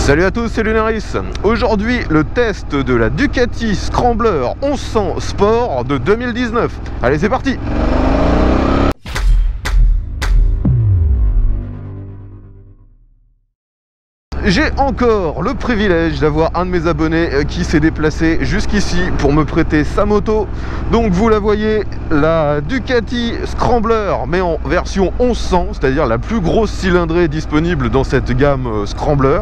Salut à tous, c'est Lunaris. Aujourd'hui, le test de la Ducati Scrambler 1100 Sport de 2019. Allez, c'est parti! J'ai encore le privilège d'avoir un de mes abonnés qui s'est déplacé jusqu'ici pour me prêter sa moto. Donc vous la voyez, la Ducati Scrambler, mais en version 1100, c'est-à-dire la plus grosse cylindrée disponible dans cette gamme Scrambler.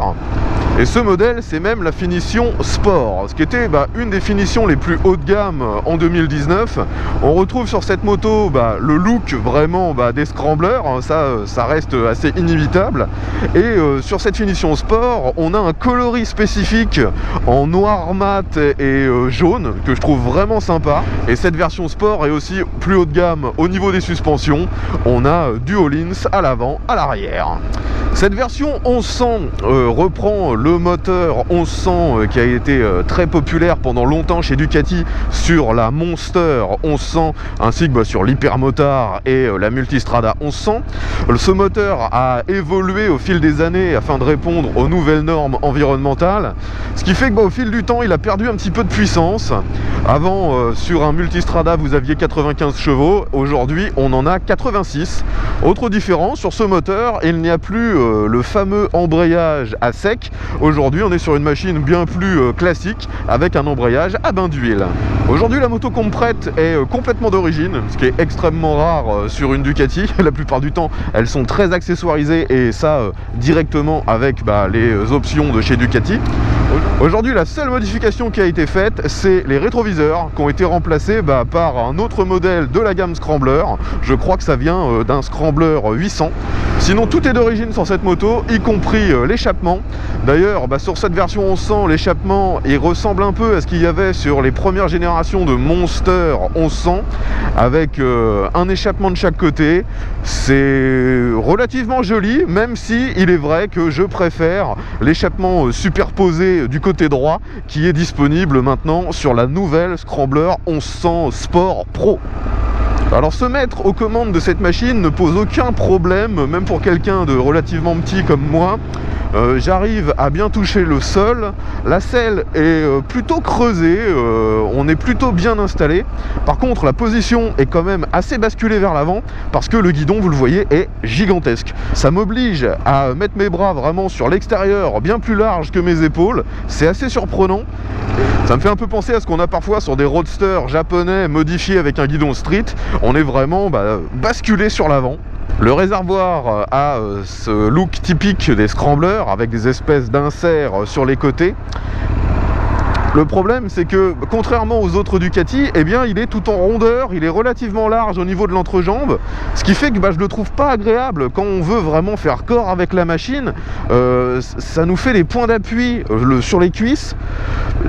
Et ce modèle, c'est même la finition Sport, ce qui était une des finitions les plus haut de gamme en 2019. On retrouve sur cette moto le look vraiment des Scramblers, ça reste assez inévitable. Et sur cette finition Sport, on a un coloris spécifique en noir mat et jaune que je trouve vraiment sympa. Et cette version Sport est aussi plus haut de gamme au niveau des suspensions. On a du Öhlins à l'avant, à l'arrière. Cette version 1100 reprend le moteur 1100 qui a été très populaire pendant longtemps chez Ducati sur la Monster 1100 ainsi que sur l'Hypermotard et la Multistrada 1100. Ce moteur a évolué au fil des années afin de répondre aux nouvelles normes environnementales, ce qui fait qu'au fil du temps il a perdu un petit peu de puissance. Avant sur un Multistrada vous aviez 95 chevaux, aujourd'hui on en a 86. Autre différence, sur ce moteur il n'y a plus le fameux embrayage à sec. Aujourd'hui on est sur une machine bien plus classique avec un embrayage à bain d'huile. Aujourd'hui la moto qu'on me prête est complètement d'origine, ce qui est extrêmement rare sur une Ducati. La plupart du temps elles sont très accessoirisées et ça directement avec les options de chez Ducati. Aujourd'hui la seule modification qui a été faite, c'est les rétroviseurs qui ont été remplacés par un autre modèle de la gamme Scrambler. Je crois que ça vient d'un Scrambler 800. Sinon tout est d'origine sur cette moto, y compris l'échappement. D'ailleurs sur cette version 1100, l'échappement il ressemble un peu à ce qu'il y avait sur les premières générations de Monster 1100 avec un échappement de chaque côté. C'est relativement joli, même si il est vrai que je préfère l'échappement superposé du côté droit qui est disponible maintenant sur la nouvelle Scrambler 1100 Sport Pro. Alors se mettre aux commandes de cette machine ne pose aucun problème, même pour quelqu'un de relativement petit comme moi. J'arrive à bien toucher le sol, la selle est plutôt creusée, on est plutôt bien installé. Par contre la position est quand même assez basculée vers l'avant parce que le guidon, vous le voyez, est gigantesque. Ça m'oblige à mettre mes bras vraiment sur l'extérieur, bien plus large que mes épaules. C'est assez surprenant. Ça me fait un peu penser à ce qu'on a parfois sur des roadsters japonais modifiés avec un guidon street. On est vraiment basculé sur l'avant. Le réservoir a ce look typique des Scramblers avec des espèces d'inserts sur les côtés. Le problème, c'est que contrairement aux autres Ducati, il est tout en rondeur, il est relativement large au niveau de l'entrejambe, ce qui fait que je le trouve pas agréable quand on veut vraiment faire corps avec la machine. Ça nous fait des points d'appui sur les cuisses.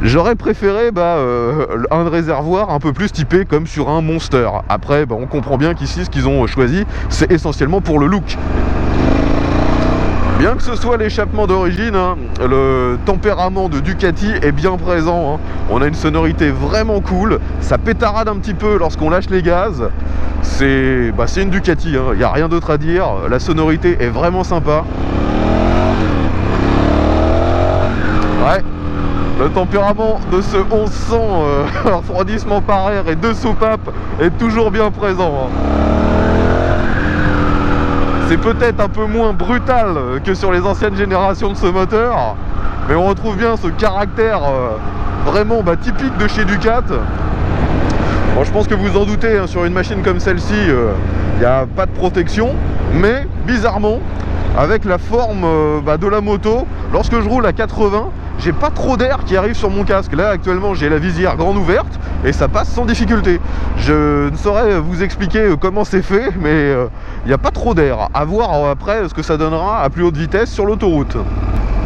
J'aurais préféré un réservoir un peu plus typé comme sur un Monster. Après, on comprend bien qu'ici, ce qu'ils ont choisi, c'est essentiellement pour le look. Bien que ce soit l'échappement d'origine, le tempérament de Ducati est bien présent. On a une sonorité vraiment cool, ça pétarade un petit peu lorsqu'on lâche les gaz. C'est une Ducati, il n'y a rien d'autre à dire. La sonorité est vraiment sympa. Ouais, le tempérament de ce 1100 refroidissement par air et deux soupapes est toujours bien présent. C'est peut-être un peu moins brutal que sur les anciennes générations de ce moteur, mais on retrouve bien ce caractère vraiment typique de chez Ducat. Bon, je pense que vous en doutez, sur une machine comme celle-ci, il n'y a pas de protection, mais bizarrement, avec la forme de la moto, lorsque je roule à 80, j'ai pas trop d'air qui arrive sur mon casque. Là actuellement j'ai la visière grande ouverte et ça passe sans difficulté. Je ne saurais vous expliquer comment c'est fait, mais il n'y a pas trop d'air. À voir après ce que ça donnera à plus haute vitesse sur l'autoroute.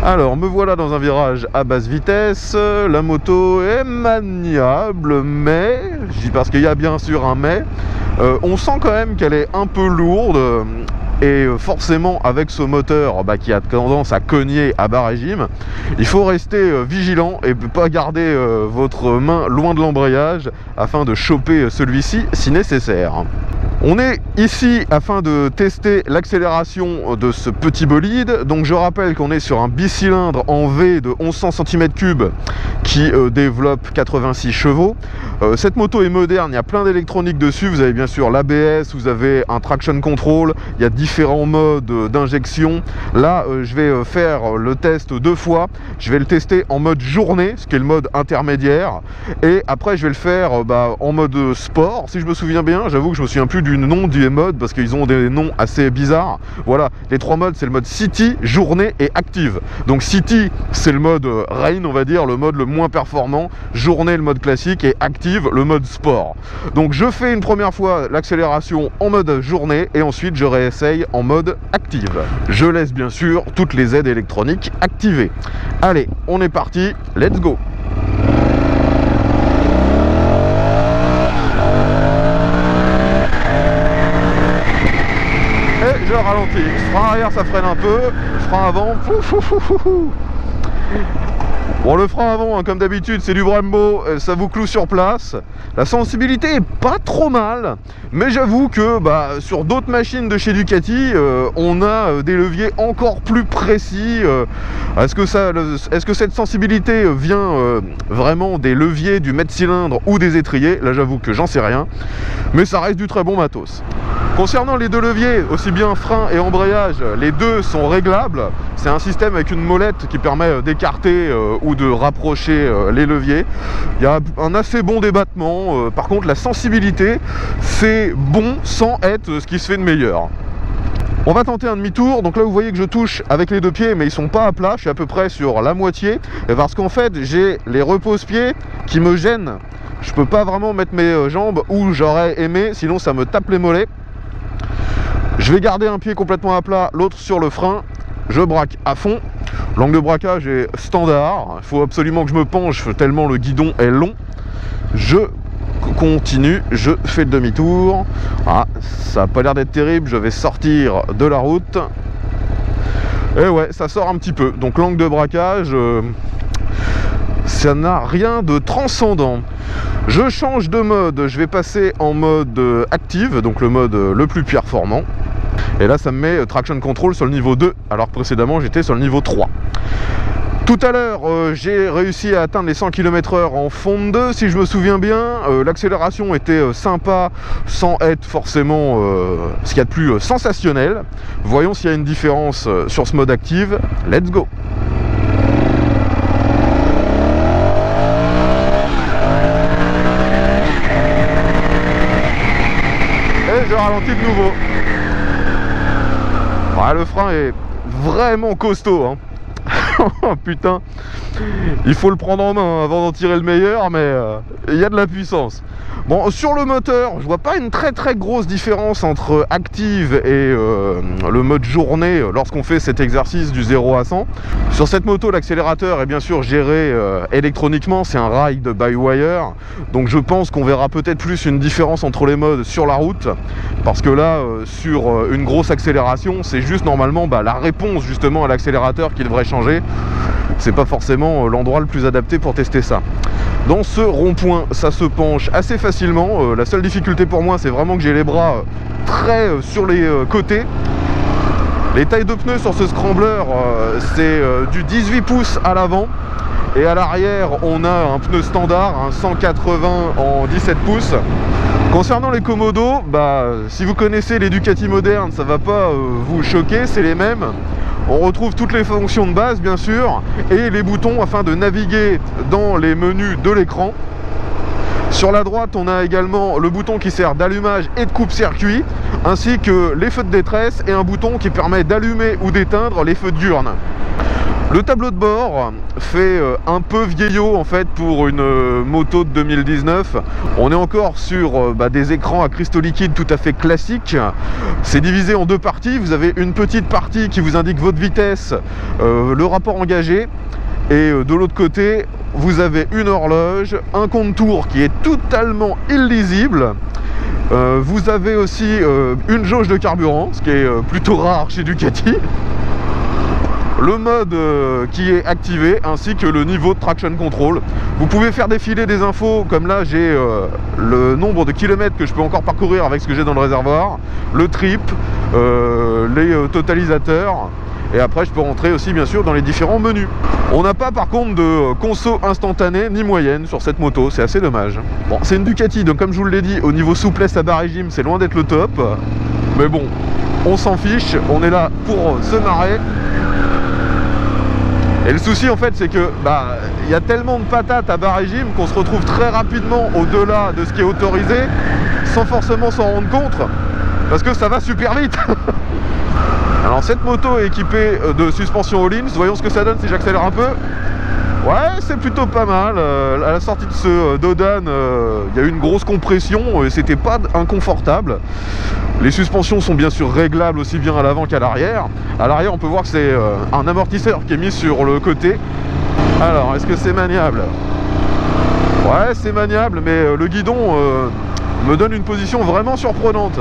Alors me voilà dans un virage à basse vitesse, la moto est maniable, mais, je dis parce qu'il y a bien sûr un mais, on sent quand même qu'elle est un peu lourde. Et forcément avec ce moteur qui a tendance à cogner à bas régime, il faut rester vigilant et ne pas garder votre main loin de l'embrayage afin de choper celui-ci si nécessaire. On est ici afin de tester l'accélération de ce petit bolide. Donc je rappelle qu'on est sur un bicylindre en V de 1100 cm3 qui développe 86 chevaux. Cette moto est moderne, il y a plein d'électronique dessus. Vous avez bien sûr l'ABS, vous avez un traction control, il y a différents modes d'injection. Là, je vais faire le test 2 fois. Je vais le tester en mode journée, ce qui est le mode intermédiaire. Et après, je vais le faire en mode sport, si je me souviens bien. J'avoue que je me souviens plus du nom du mode parce qu'ils ont des noms assez bizarres. Voilà, les 3 modes, c'est le mode City, journée et active. Donc City, c'est le mode rain, on va dire, le mode le moins performant. Journée, le mode classique, et active, le mode sport. Donc je fais une première fois l'accélération en mode journée et ensuite je réessaye en mode active. Je laisse bien sûr toutes les aides électroniques activées. Allez, on est parti, let's go. Et je ralentis. Frein arrière, ça freine un peu. Frein avant, Bon, le frein avant, hein, comme d'habitude, c'est du Brembo, ça vous cloue sur place. La sensibilité est pas trop mal, mais j'avoue que sur d'autres machines de chez Ducati, on a des leviers encore plus précis. Est-ce que cette sensibilité vient vraiment des leviers du mètre-cylindre ou des étriers? Là, j'avoue que j'en sais rien, mais ça reste du très bon matos. Concernant les deux leviers, aussi bien frein et embrayage, les deux sont réglables. C'est un système avec une molette qui permet d'écarter ou de rapprocher les leviers. Il y a un assez bon débattement. Par contre, la sensibilité, c'est bon sans être ce qui se fait de meilleur. On va tenter un demi-tour. Donc là, vous voyez que je touche avec les deux pieds, mais ils sont pas à plat. Je suis à peu près sur la moitié. Parce qu'en fait, j'ai les repose-pieds qui me gênent. Je peux pas vraiment mettre mes jambes où j'aurais aimé, sinon ça me tape les mollets. Je vais garder un pied complètement à plat, l'autre sur le frein. Je braque à fond. L'angle de braquage est standard. Il faut absolument que je me penche tellement le guidon est long. Je continue, je fais le demi-tour. Ah, ça n'a pas l'air d'être terrible. Je vais sortir de la route. Et ouais, ça sort un petit peu. Donc l'angle de braquage, ça n'a rien de transcendant. Je change de mode, je vais passer en mode active, donc le mode le plus performant. Et là, ça me met traction control sur le niveau 2, alors que précédemment, j'étais sur le niveau 3. Tout à l'heure, j'ai réussi à atteindre les 100 km/h en fond 2, si je me souviens bien. L'accélération était sympa, sans être forcément ce qu'il y a de plus sensationnel. Voyons s'il y a une différence sur ce mode active. Let's go! Et je ralentis de nouveau. Ouais, le frein est vraiment costaud, hein. Putain, il faut le prendre en main avant d'en tirer le meilleur, mais il y a de la puissance. Bon, sur le moteur, je vois pas une très grosse différence entre active et le mode journée lorsqu'on fait cet exercice du 0 à 100. Sur cette moto, l'accélérateur est bien sûr géré électroniquement, c'est un ride by wire, donc je pense qu'on verra peut-être plus une différence entre les modes sur la route, parce que là, sur une grosse accélération, c'est juste normalement la réponse justement à l'accélérateur qui devrait changer. C'est pas forcément l'endroit le plus adapté pour tester ça. Dans ce rond-point, ça se penche assez facilement. La seule difficulté pour moi, c'est vraiment que j'ai les bras très sur les côtés. Les tailles de pneus sur ce scrambler, c'est du 18 pouces à l'avant. Et à l'arrière, on a un pneu standard, un 180 en 17 pouces. Concernant les commodos, si vous connaissez les Ducati modernes, ça va pas vous choquer, c'est les mêmes. On retrouve toutes les fonctions de base, bien sûr, et les boutons afin de naviguer dans les menus de l'écran. Sur la droite, on a également le bouton qui sert d'allumage et de coupe-circuit, ainsi que les feux de détresse et un bouton qui permet d'allumer ou d'éteindre les feux diurnes. Le tableau de bord fait un peu vieillot en fait pour une moto de 2019. On est encore sur des écrans à cristaux liquides tout à fait classiques. C'est divisé en deux parties. Vous avez une petite partie qui vous indique votre vitesse, le rapport engagé. Et de l'autre côté, vous avez une horloge, un compte tours qui est totalement illisible. Vous avez aussi une jauge de carburant, ce qui est plutôt rare chez Ducati. le mode qui est activé, ainsi que le niveau de traction control. Vous pouvez faire défiler des infos, comme là j'ai le nombre de kilomètres que je peux encore parcourir avec ce que j'ai dans le réservoir, le trip, les totalisateurs, et après je peux rentrer aussi bien sûr dans les différents menus. On n'a pas par contre de conso instantanée ni moyenne sur cette moto, c'est assez dommage. Bon, c'est une Ducati, donc comme je vous l'ai dit, au niveau souplesse à bas régime, c'est loin d'être le top, mais bon, on s'en fiche, on est là pour se marrer. Et le souci en fait c'est que y a tellement de patates à bas régime qu'on se retrouve très rapidement au-delà de ce qui est autorisé sans forcément s'en rendre compte, parce que ça va super vite. Alors cette moto est équipée de suspension all-in, voyons ce que ça donne si j'accélère un peu. Ouais, c'est plutôt pas mal. À la sortie de ce Dodan, il y a eu une grosse compression et c'était pas inconfortable. Les suspensions sont bien sûr réglables aussi bien à l'avant qu'à l'arrière. À l'arrière, on peut voir que c'est un amortisseur qui est mis sur le côté. Alors, est-ce que c'est maniable? Ouais, c'est maniable, mais le guidon me donne une position vraiment surprenante.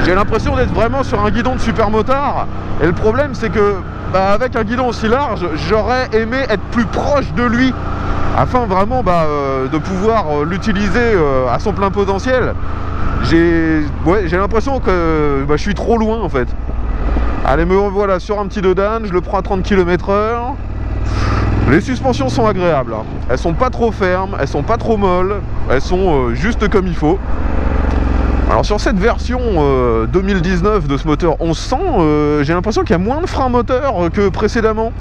J'ai l'impression d'être vraiment sur un guidon de supermotard. Et le problème, c'est que avec un guidon aussi large, j'aurais aimé être plus proche de lui afin vraiment de pouvoir l'utiliser à son plein potentiel. J'ai l'impression que je suis trop loin en fait. Allez, me revoilà sur un petit Dodan, je le prends à 30 km/h. Les suspensions sont agréables, hein. Elles sont pas trop fermes, elles sont pas trop molles, elles sont juste comme il faut. Alors sur cette version 2019 de ce moteur 1100, j'ai l'impression qu'il y a moins de freins moteurs que précédemment.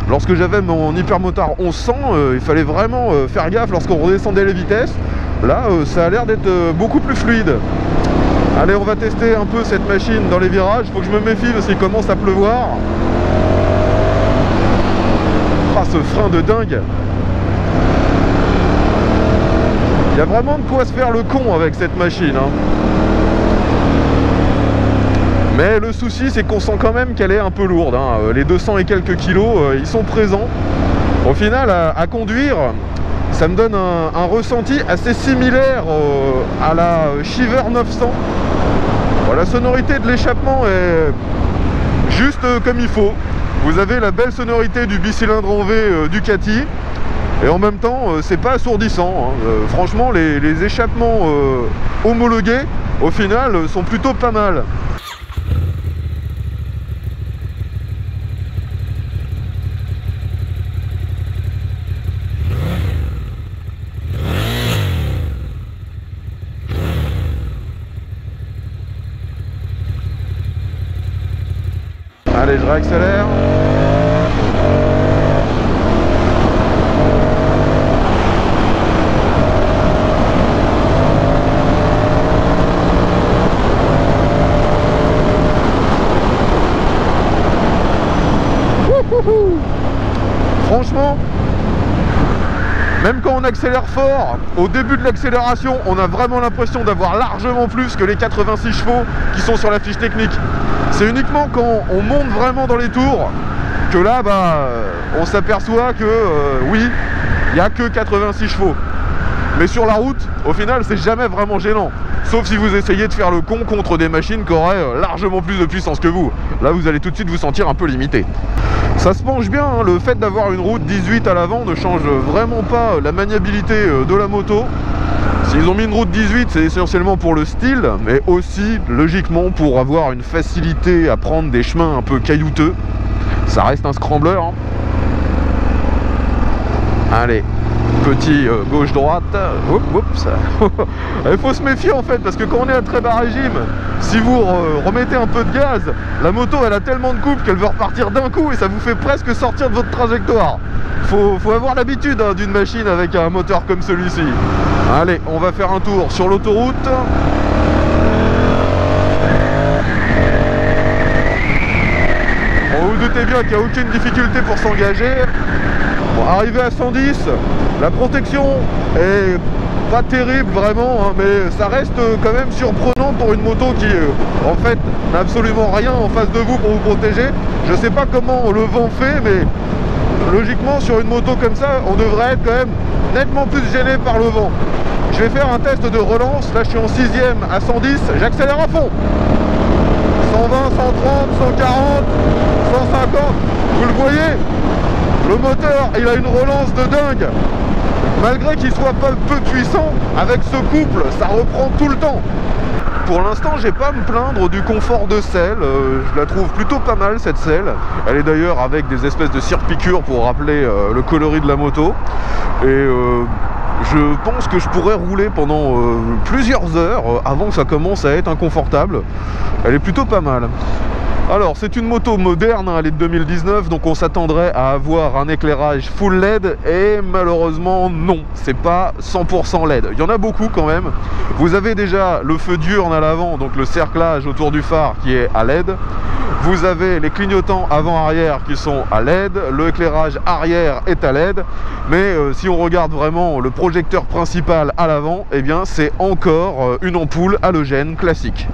Lorsque j'avais mon hypermotard 1100, il fallait vraiment faire gaffe lorsqu'on redescendait les vitesses. Là, ça a l'air d'être beaucoup plus fluide. Allez, on va tester un peu cette machine dans les virages. Il faut que je me méfie parce qu'il commence à pleuvoir. Ah, ce frein de dingue! Il y a vraiment de quoi se faire le con avec cette machine, hein. Mais le souci, c'est qu'on sent quand même qu'elle est un peu lourde, hein. Les 200 et quelques kilos, ils sont présents. Au final, à conduire, ça me donne un ressenti assez similaire à la Shiver 900. Bon, la sonorité de l'échappement est juste comme il faut. Vous avez la belle sonorité du bicylindre en V Ducati. Et en même temps, c'est pas assourdissant, hein. Franchement, les échappements homologués, au final, sont plutôt pas mal. Allez, je réaccélère. Franchement, même quand on accélère fort, au début de l'accélération, on a vraiment l'impression d'avoir largement plus que les 86 chevaux qui sont sur la fiche technique. C'est uniquement quand on monte vraiment dans les tours que là, on s'aperçoit que oui, il n'y a que 86 chevaux. Mais sur la route, au final, c'est jamais vraiment gênant. Sauf si vous essayez de faire le con contre des machines qui auraient largement plus de puissance que vous. Là, vous allez tout de suite vous sentir un peu limité. Ça se penche bien, hein. Le fait d'avoir une route 18 à l'avant ne change vraiment pas la maniabilité de la moto. S'ils ont mis une route 18, c'est essentiellement pour le style, mais aussi, logiquement, pour avoir une facilité à prendre des chemins un peu caillouteux. Ça reste un scrambler, hein. Allez, petit gauche-droite. Oups. Il faut se méfier en fait, parce que quand on est à très bas régime, si vous remettez un peu de gaz, la moto elle a tellement de couple qu'elle veut repartir d'un coup et ça vous fait presque sortir de votre trajectoire. Faut avoir l'habitude d'une machine avec un moteur comme celui-ci. Allez, on va faire un tour sur l'autoroute. Bon, vous doutez bien qu'il n'y a aucune difficulté pour s'engager. Bon, arrivé à 110, la protection est pas terrible vraiment, hein, mais ça reste quand même surprenant pour une moto qui en fait n'a absolument rien en face de vous pour vous protéger. Je sais pas comment le vent fait, mais logiquement sur une moto comme ça on devrait être quand même nettement plus gêné par le vent. Je vais faire un test de relance, là je suis en 6ème à 110, j'accélère à fond. 120, 130, 140, 150. Vous le voyez, le moteur, il a une relance de dingue. Malgré qu'il soit pas peu puissant, avec ce couple, ça reprend tout le temps. Pour l'instant, j'ai pas à me plaindre du confort de selle. Je la trouve plutôt pas mal, cette selle. Elle est d'ailleurs avec des espèces de cire-piqûres pour rappeler le coloris de la moto. Et je pense que je pourrais rouler pendant plusieurs heures avant que ça commence à être inconfortable. Elle est plutôt pas mal. Alors, c'est une moto moderne, hein, elle est de 2019, donc on s'attendrait à avoir un éclairage full LED, et malheureusement non, c'est pas 100% LED. Il y en a beaucoup quand même. Vous avez déjà le feu diurne à l'avant, donc le cerclage autour du phare qui est à LED. Vous avez les clignotants avant-arrière qui sont à LED, le éclairage arrière est à LED, mais si on regarde vraiment le projecteur principal à l'avant, eh bien c'est encore une ampoule halogène classique.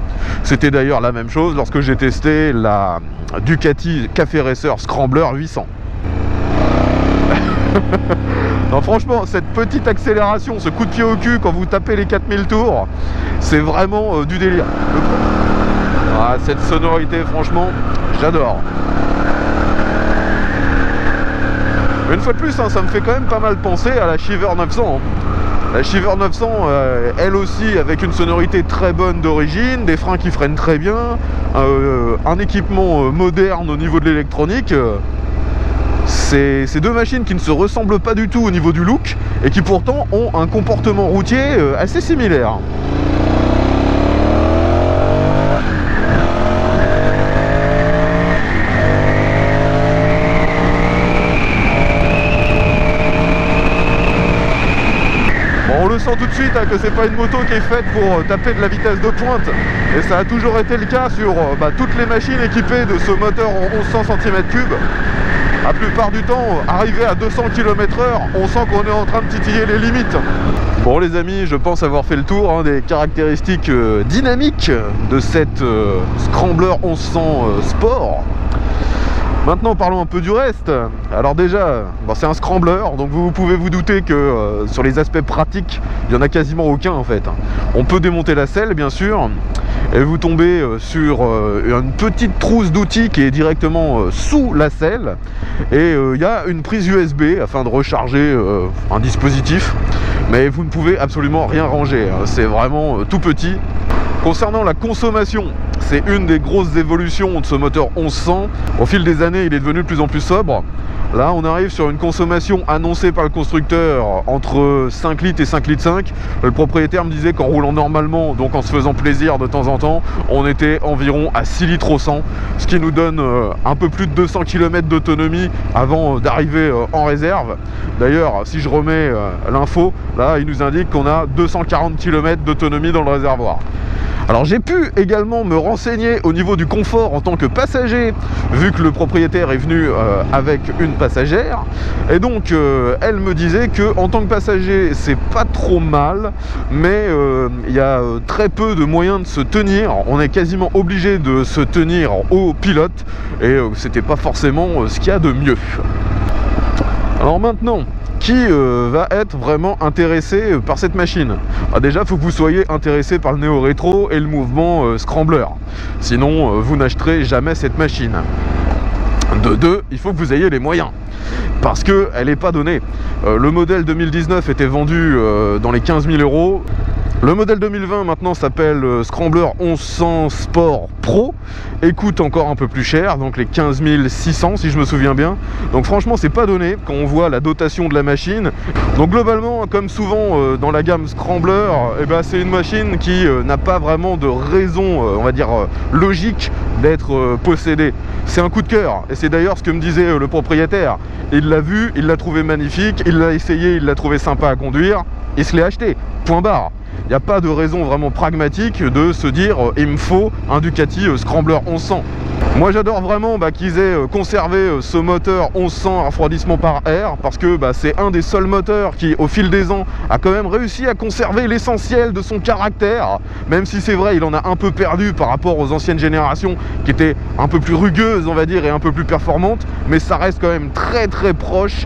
C'était d'ailleurs la même chose lorsque j'ai testé la Ducati Café Racer Scrambler 800. Non, franchement, cette petite accélération, ce coup de pied au cul quand vous tapez les 4000 tours, c'est vraiment du délire. Ah, cette sonorité, franchement, j'adore. Une fois de plus, hein, ça me fait quand même pas mal penser à la Shiver 900. La Shiver 900, elle aussi, avec une sonorité très bonne d'origine, des freins qui freinent très bien, un équipement moderne au niveau de l'électronique. C'est deux machines qui ne se ressemblent pas du tout au niveau du look et qui pourtant ont un comportement routier assez similaire. On le sent tout de suite hein, que c'est pas une moto qui est faite pour taper de la vitesse de pointe, et ça a toujours été le cas sur toutes les machines équipées de ce moteur en 1100 cm3. La plupart du temps, arrivé à 200 km/h, on sent qu'on est en train de titiller les limites. Bon les amis, je pense avoir fait le tour hein, des caractéristiques dynamiques de cette Scrambler 1100 Sport. Maintenant parlons un peu du reste. Alors déjà, c'est un scrambler, donc vous pouvez vous douter que sur les aspects pratiques, il n'y en a quasiment aucun en fait. On peut démonter la selle bien sûr, et vous tombez sur une petite trousse d'outils qui est directement sous la selle, et il y a une prise USB afin de recharger un dispositif, mais vous ne pouvez absolument rien ranger, hein. C'est vraiment tout petit. Concernant la consommation, c'est une des grosses évolutions de ce moteur 1100. Au fil des années, il est devenu de plus en plus sobre. Là, on arrive sur une consommation annoncée par le constructeur entre 5 litres et 5 litres 5. Le propriétaire me disait qu'en roulant normalement, donc en se faisant plaisir de temps en temps, on était environ à 6 litres au 100, ce qui nous donne un peu plus de 200 km d'autonomie avant d'arriver en réserve. D'ailleurs, si je remets l'info, là, il nous indique qu'on a 240 km d'autonomie dans le réservoir. Alors j'ai pu également me renseigner au niveau du confort en tant que passager, vu que le propriétaire est venu avec une passagère, et donc elle me disait que en tant que passager c'est pas trop mal, mais il y a très peu de moyens de se tenir, on est quasiment obligé de se tenir au pilote, et c'était pas forcément ce qu'il y a de mieux. Alors maintenant, qui va être vraiment intéressé par cette machine? Déjà, il faut que vous soyez intéressé par le néo-rétro et le mouvement Scrambler. Sinon, vous n'achèterez jamais cette machine. De deux, il faut que vous ayez les moyens, parce qu'elle n'est pas donnée. Le modèle 2019 était vendu dans les 15 000 €. Le modèle 2020 maintenant s'appelle Scrambler 1100 Sport Pro et coûte encore un peu plus cher, donc les 15 600 si je me souviens bien. Donc franchement c'est pas donné quand on voit la dotation de la machine. Donc globalement, comme souvent dans la gamme Scrambler, c'est une machine qui n'a pas vraiment de raison, on va dire logique, d'être possédée. C'est un coup de cœur, et c'est d'ailleurs ce que me disait le propriétaire. Il l'a vu, il l'a trouvé magnifique, il l'a essayé, il l'a trouvé sympa à conduire, il se l'est acheté, point barre. Il n'y a pas de raison vraiment pragmatique de se dire il me faut un Ducati Scrambler 1100. Moi j'adore vraiment qu'ils aient conservé ce moteur 1100 refroidissement par air, parce que c'est un des seuls moteurs qui au fil des ans a quand même réussi à conserver l'essentiel de son caractère, même si c'est vrai il en a un peu perdu par rapport aux anciennes générations qui étaient un peu plus rugueuses on va dire et un peu plus performantes, mais ça reste quand même très très proche,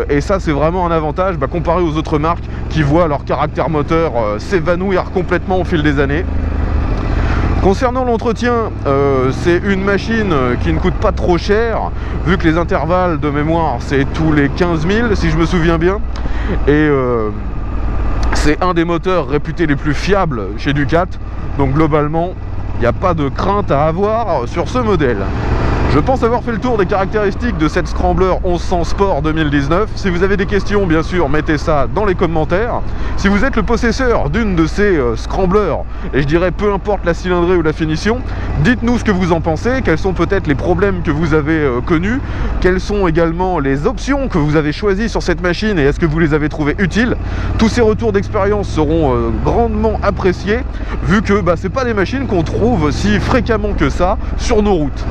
et ça c'est vraiment un avantage comparé aux autres marques qui voient leur caractère moteur s'évanouir complètement au fil des années. Concernant l'entretien, c'est une machine qui ne coûte pas trop cher, vu que les intervalles de mémoire c'est tous les 15 000 si je me souviens bien, et c'est un des moteurs réputés les plus fiables chez Ducat, donc globalement il n'y a pas de crainte à avoir sur ce modèle. Je pense avoir fait le tour des caractéristiques de cette Scrambler 1100 Sport 2019. Si vous avez des questions, bien sûr, mettez ça dans les commentaires. Si vous êtes le possesseur d'une de ces Scramblers, et je dirais peu importe la cylindrée ou la finition, dites-nous ce que vous en pensez, quels sont peut-être les problèmes que vous avez connus, quelles sont également les options que vous avez choisies sur cette machine et est-ce que vous les avez trouvées utiles. Tous ces retours d'expérience seront grandement appréciés, vu que c'est pas des machines qu'on trouve si fréquemment que ça sur nos routes.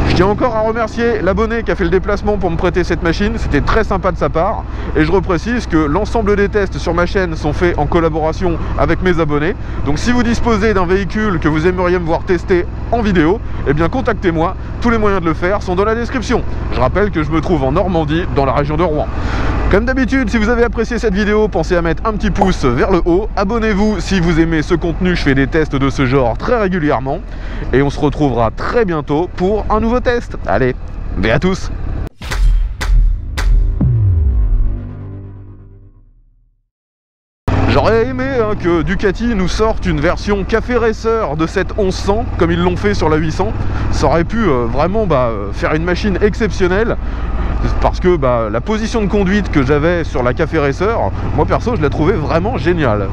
Je tiens encore à remercier l'abonné qui a fait le déplacement pour me prêter cette machine, c'était très sympa de sa part. Et je reprécise que l'ensemble des tests sur ma chaîne sont faits en collaboration avec mes abonnés. Donc si vous disposez d'un véhicule que vous aimeriez me voir tester en vidéo, eh bien contactez-moi, tous les moyens de le faire sont dans la description. Je rappelle que je me trouve en Normandie, dans la région de Rouen. Comme d'habitude, si vous avez apprécié cette vidéo, pensez à mettre un petit pouce vers le haut. Abonnez-vous si vous aimez ce contenu, je fais des tests de ce genre très régulièrement. Et on se retrouvera très bientôt pour un nouveau test. Allez, bye à tous. J'aurais aimé que Ducati nous sorte une version Café Racer de cette 1100 comme ils l'ont fait sur la 800. Ça aurait pu vraiment faire une machine exceptionnelle, parce que la position de conduite que j'avais sur la Café Racer, moi perso je la trouvais vraiment géniale.